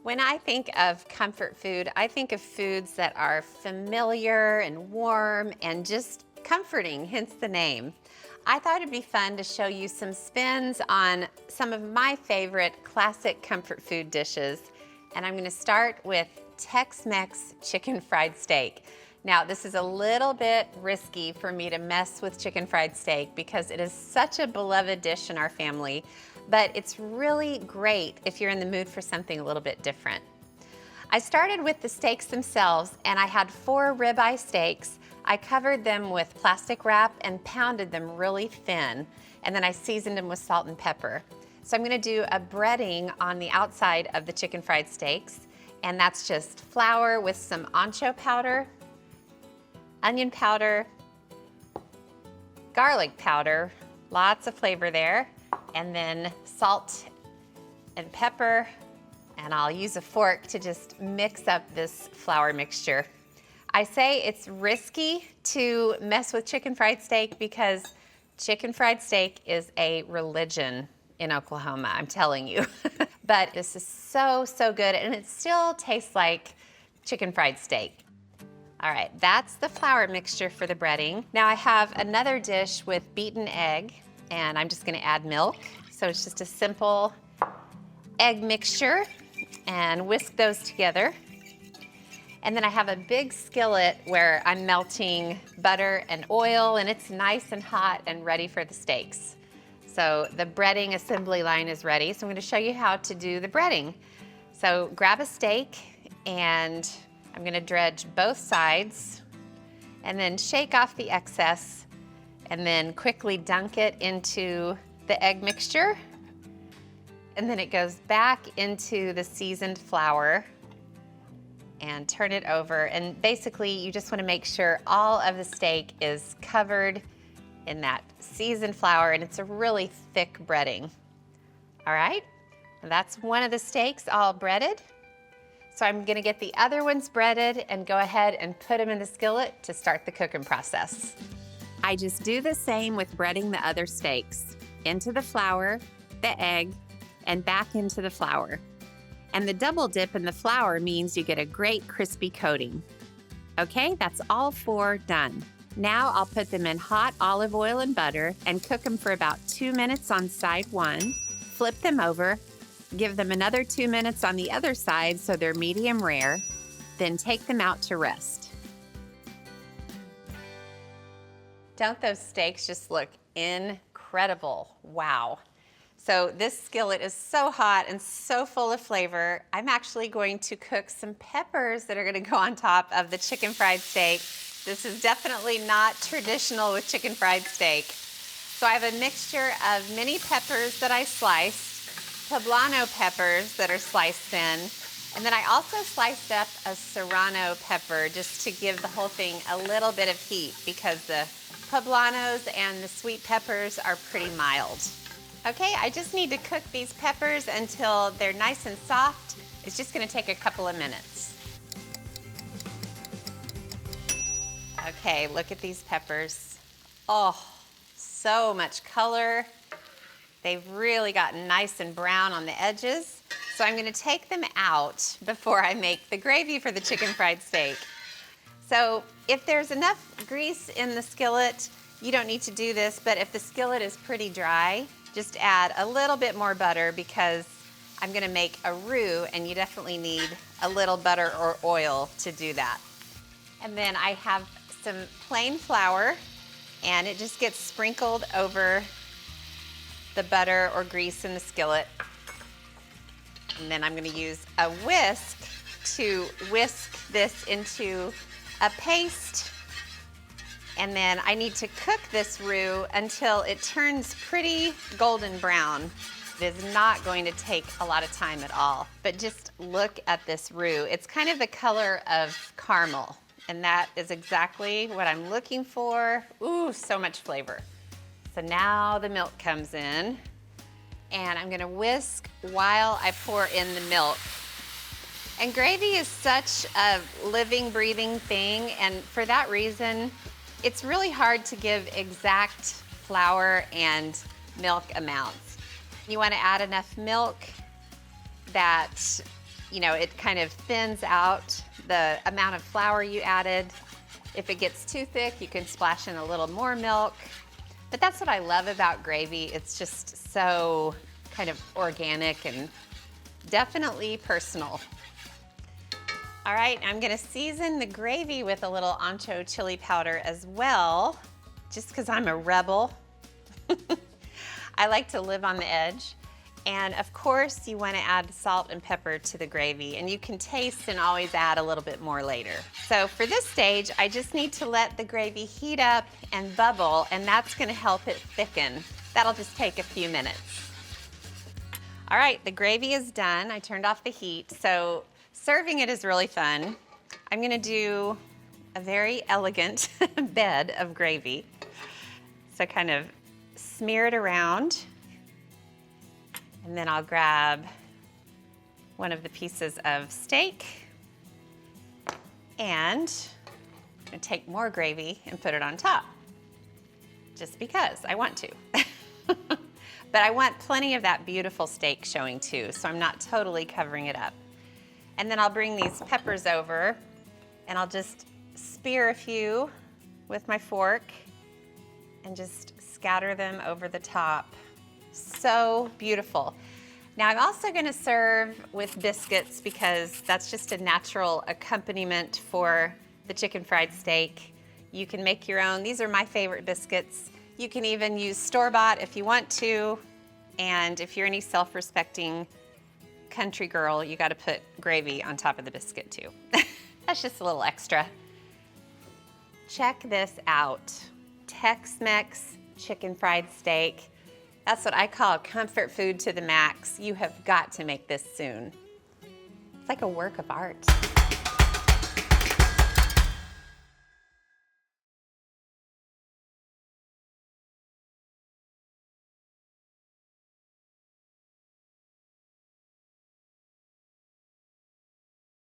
When I think of comfort food, I think of foods that are familiar and warm and just comforting, hence the name. I thought it'd be fun to show you some spins on some of my favorite classic comfort food dishes. And I'm gonna start with Tex-Mex chicken fried steak. Now, this is a little bit risky for me to mess with chicken fried steak because it is such a beloved dish in our family, but it's really great if you're in the mood for something a little bit different. I started with the steaks themselves, and I had 4 ribeye steaks. I covered them with plastic wrap and pounded them really thin, and then I seasoned them with salt and pepper. So I'm gonna do a breading on the outside of the chicken fried steaks, and that's just flour with some ancho powder, onion powder, garlic powder, lots of flavor there, and then salt and pepper, and I'll use a fork to just mix up this flour mixture. I say it's risky to mess with chicken fried steak because chicken fried steak is a religion in Oklahoma, I'm telling you. But this is so, so good, and it still tastes like chicken fried steak. All right, that's the flour mixture for the breading. Now I have another dish with beaten egg, and I'm just gonna add milk. So it's just a simple egg mixture, and whisk those together. And then I have a big skillet where I'm melting butter and oil, and it's nice and hot and ready for the steaks. So the breading assembly line is ready. So I'm gonna show you how to do the breading. So grab a steak, and I'm gonna dredge both sides, and then shake off the excess, and then quickly dunk it into the egg mixture. And then it goes back into the seasoned flour and turn it over. And basically you just wanna make sure all of the steak is covered in that seasoned flour, and it's a really thick breading. All right, that's one of the steaks all breaded. So I'm gonna get the other ones breaded and go ahead and put them in the skillet to start the cooking process. I just do the same with breading the other steaks. Into the flour, the egg, and back into the flour. And the double dip in the flour means you get a great crispy coating. Okay, that's all 4 done. Now I'll put them in hot olive oil and butter and cook them for about 2 minutes on side 1, flip them over, give them another 2 minutes on the other side so they're medium rare, then take them out to rest. Don't those steaks just look incredible? Wow. So this skillet is so hot and so full of flavor. I'm actually going to cook some peppers that are gonna go on top of the chicken fried steak. This is definitely not traditional with chicken fried steak. So I have a mixture of mini peppers that I sliced, poblano peppers that are sliced thin, and then I also sliced up a serrano pepper just to give the whole thing a little bit of heat because the poblanos and the sweet peppers are pretty mild. Okay, I just need to cook these peppers until they're nice and soft. It's just gonna take a couple of minutes. Okay, look at these peppers. Oh, so much color. They've really gotten nice and brown on the edges. So I'm gonna take them out before I make the gravy for the chicken fried steak. So if there's enough grease in the skillet, you don't need to do this, but if the skillet is pretty dry, just add a little bit more butter because I'm gonna make a roux, and you definitely need a little butter or oil to do that. And then I have some plain flour, and it just gets sprinkled over the butter or grease in the skillet. And then I'm gonna use a whisk to whisk this into a paste. And then I need to cook this roux until it turns pretty golden brown. It is not going to take a lot of time at all, but just look at this roux. It's kind of the color of caramel, and that is exactly what I'm looking for. Ooh, so much flavor. So now the milk comes in, and I'm gonna whisk while I pour in the milk. And gravy is such a living, breathing thing, and for that reason, it's really hard to give exact flour and milk amounts. You want to add enough milk that you know, it kind of thins out the amount of flour you added. If it gets too thick, you can splash in a little more milk. But that's what I love about gravy. It's just so kind of organic and definitely personal. All right, I'm gonna season the gravy with a little ancho chili powder as well, just because I'm a rebel. I like to live on the edge. And of course, you wanna add salt and pepper to the gravy, and you can taste and always add a little bit more later. So for this stage, I just need to let the gravy heat up and bubble, and that's gonna help it thicken. That'll just take a few minutes. All right, the gravy is done. I turned off the heat, so serving it is really fun. I'm gonna do a very elegant bed of gravy. So kind of smear it around. And then I'll grab one of the pieces of steak and I'm gonna take more gravy and put it on top, just because I want to. But I want plenty of that beautiful steak showing too, so I'm not totally covering it up. And then I'll bring these peppers over and I'll just spear a few with my fork and just scatter them over the top. So beautiful. Now I'm also gonna serve with biscuits because that's just a natural accompaniment for the chicken fried steak. You can make your own. These are my favorite biscuits. You can even use store-bought if you want to. And if you're any self-respecting country girl, you gotta put gravy on top of the biscuit too. That's just a little extra. Check this out. Tex-Mex chicken fried steak. That's what I call comfort food to the max. You have got to make this soon. It's like a work of art.